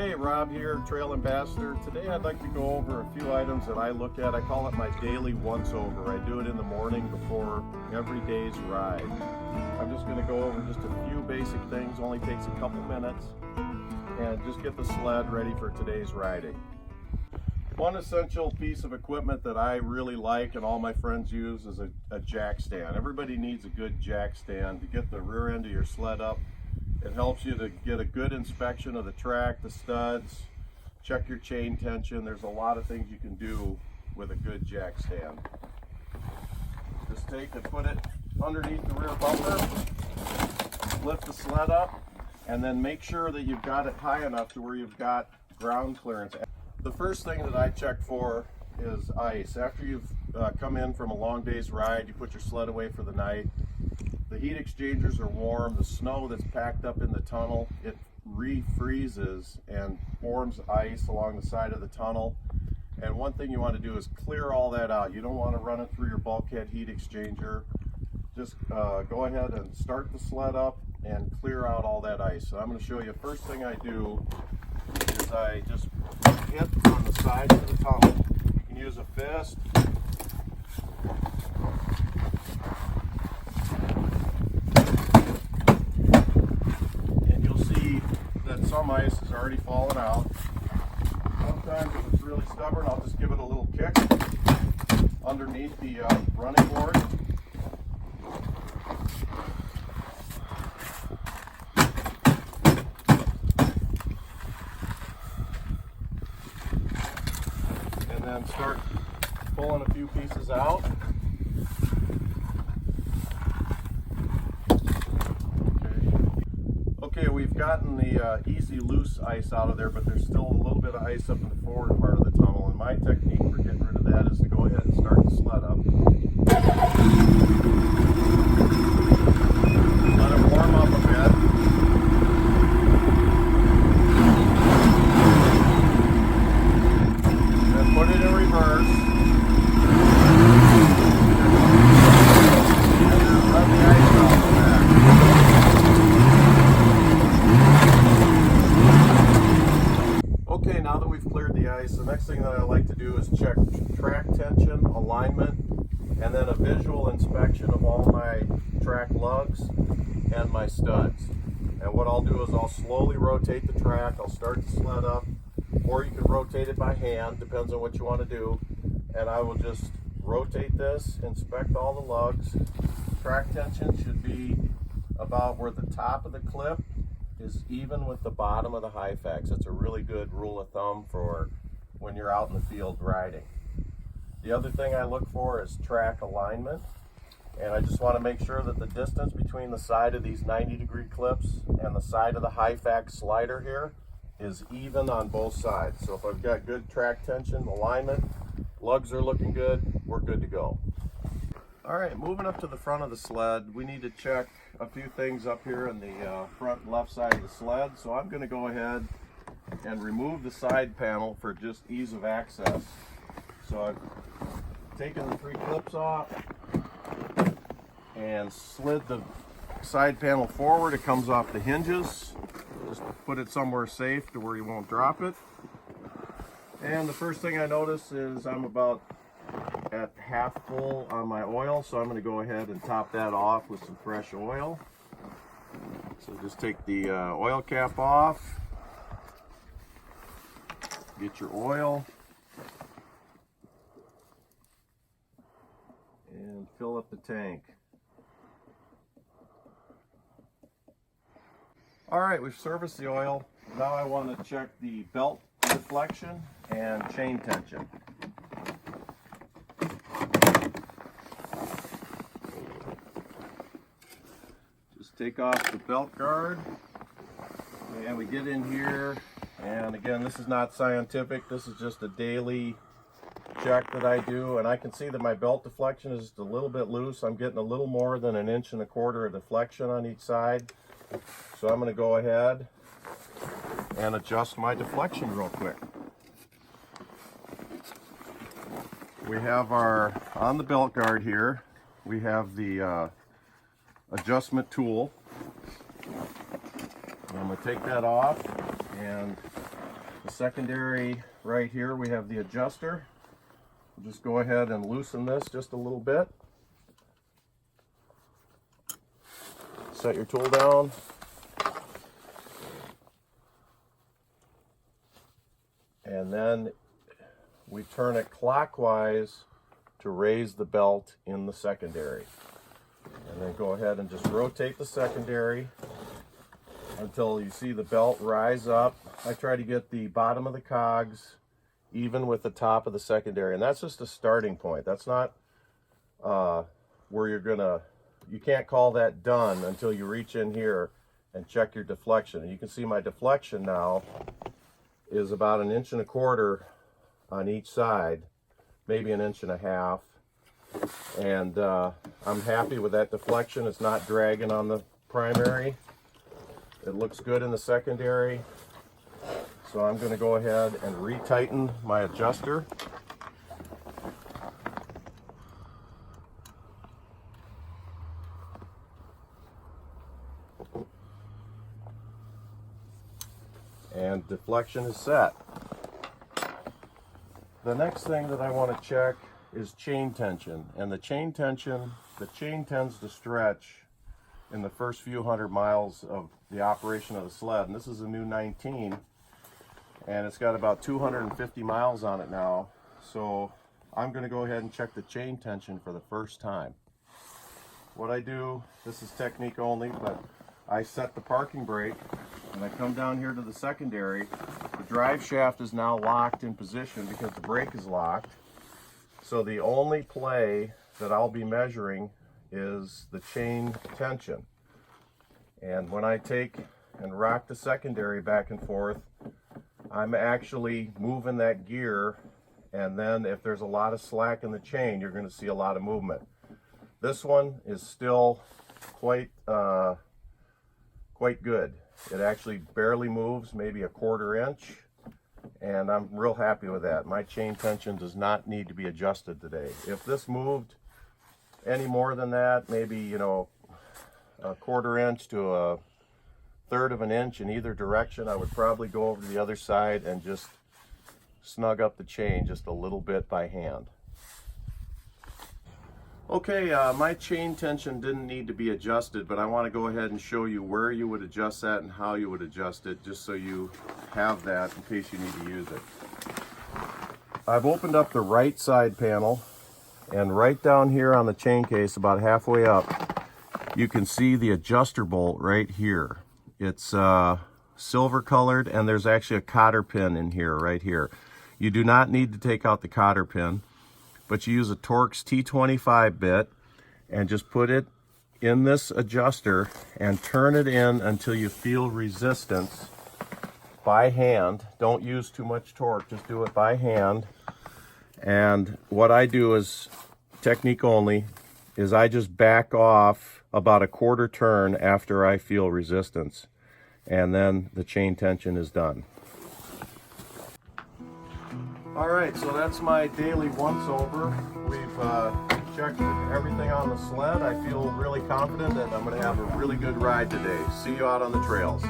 Hey, Rob here, Trail Ambassador. Today I'd like to go over a few items that I look at. I call it my daily once-over. I do it in the morning before every day's ride. I'm just going to go over just a few basic things, only takes a couple minutes, and just get the sled ready for today's riding. One essential piece of equipment that I really like and all my friends use is a jack stand. Everybody needs a good jack stand to get the rear end of your sled up. It helps you to get a good inspection of the track, the studs, check your chain tension. There's a lot of things you can do with a good jack stand. Just take and put it underneath the rear bumper, lift the sled up, and then make sure that you've got it high enough to where you've got ground clearance. The first thing that I check for is ice. After you've come in from a long day's ride, you put your sled away for the night. The heat exchangers are warm. The snow that's packed up in the tunnel, it refreezes and forms ice along the side of the tunnel. And one thing you want to do is clear all that out. You don't want to run it through your bulkhead heat exchanger. Just go ahead and start the sled up and clear out all that ice. So I'm going to show you, first thing I do is I just hit on the side of the tunnel. You can use a fist. Some ice has already fallen out. Sometimes if it's really stubborn, I'll just give it a little kick underneath the running board. And then start pulling a few pieces out. Okay, we've gotten the easy loose ice out of there, but there's still a little bit of ice up in the forward part of the tunnel, and my technique for getting rid of that is to go ahead and start the sled up. Let it warm up a bit. Then put it in reverse. And then let the ice out the back. Okay, now that we've cleared the ice, the next thing that I like to do is check track tension, alignment, and then a visual inspection of all my track lugs and my studs. And what I'll do is I'll slowly rotate the track. I'll start the sled up, or you can rotate it by hand, depends on what you want to do. And I will just rotate this, inspect all the lugs. Track tension should be about where the top of the clip is even with the bottom of the Hyfax. That's a really good rule of thumb for when you're out in the field riding. The other thing I look for is track alignment, and I just want to make sure that the distance between the side of these 90-degree clips and the side of the Hyfax slider here is even on both sides. So if I've got good track tension, alignment, lugs are looking good, we're good to go. All right, moving up to the front of the sled, we need to check a few things up here in the front left side of the sled. So I'm going to go ahead and remove the side panel for just ease of access. So I've taken the 3 clips off and slid the side panel forward. It comes off the hinges. Just put it somewhere safe to where you won't drop it. And the first thing I notice is I'm about at half full on my oil, so I'm going to go ahead and top that off with some fresh oil. So just take the oil cap off, get your oil, and fill up the tank. Alright, we've serviced the oil. Now I want to check the belt deflection and chain tension. Take off the belt guard, and we get in here, and again, this is not scientific, this is just a daily check that I do, and I can see that my belt deflection is just a little bit loose. I'm getting a little more than 1.25 inches of deflection on each side, so I'm going to go ahead and adjust my deflection real quick. We have our, on the belt guard here, we have the adjustment tool. I'm going to take that off and The secondary right here, we have the adjuster. We'll just go ahead and loosen this just a little bit. Set your tool down. And then we turn it clockwise to raise the belt in the secondary. And then go ahead and just rotate the secondary until you see the belt rise up. I try to get the bottom of the cogs even with the top of the secondary, and that's just a starting point. That's not where you can't call that done until you reach in here and check your deflection. And you can see my deflection now is about 1.25 inches on each side, maybe 1.5 inches. And I'm happy with that deflection. It's not dragging on the primary. It looks good in the secondary. So I'm going to go ahead and retighten my adjuster. And deflection is set. The next thing that I want to check is chain tension. And the chain tends to stretch in the first few hundred miles of the operation of the sled. And this is a new 19, and it's got about 250 miles on it now. So I'm going to go ahead and check the chain tension for the first time. What I do, this is technique only, but I set the parking brake and I come down here to the secondary. The drive shaft is now locked in position because the brake is locked. So the only play that I'll be measuring is the chain tension. And when I take and rock the secondary back and forth, I'm actually moving that gear, and then if there's a lot of slack in the chain, you're going to see a lot of movement. This one is still quite good. It actually barely moves, maybe 1/4 inch, and I'm real happy with that. My chain tension does not need to be adjusted today. If this moved any more than that, maybe 1/4 inch to 1/3 of an inch in either direction, I would probably go over to the other side and just snug up the chain just a little bit by hand. Okay, my chain tension didn't need to be adjusted, but I want to go ahead and show you where you would adjust that and how you would adjust it, just so you have that in case you need to use it. I've opened up the right side panel, and right down here on the chain case, about halfway up, you can see the adjuster bolt right here. It's silver colored, and there's actually a cotter pin in here, right here. You do not need to take out the cotter pin, but you use a Torx T25 bit and just put it in this adjuster and turn it in until you feel resistance by hand. Don't use too much torque, just do it by hand. And what I do is, technique only, is I just back off about 1/4 turn after I feel resistance, and then the chain tension is done. All right, so that's my daily once over. We've checked everything on the sled. I feel really confident that I'm going to have a really good ride today. See you out on the trails.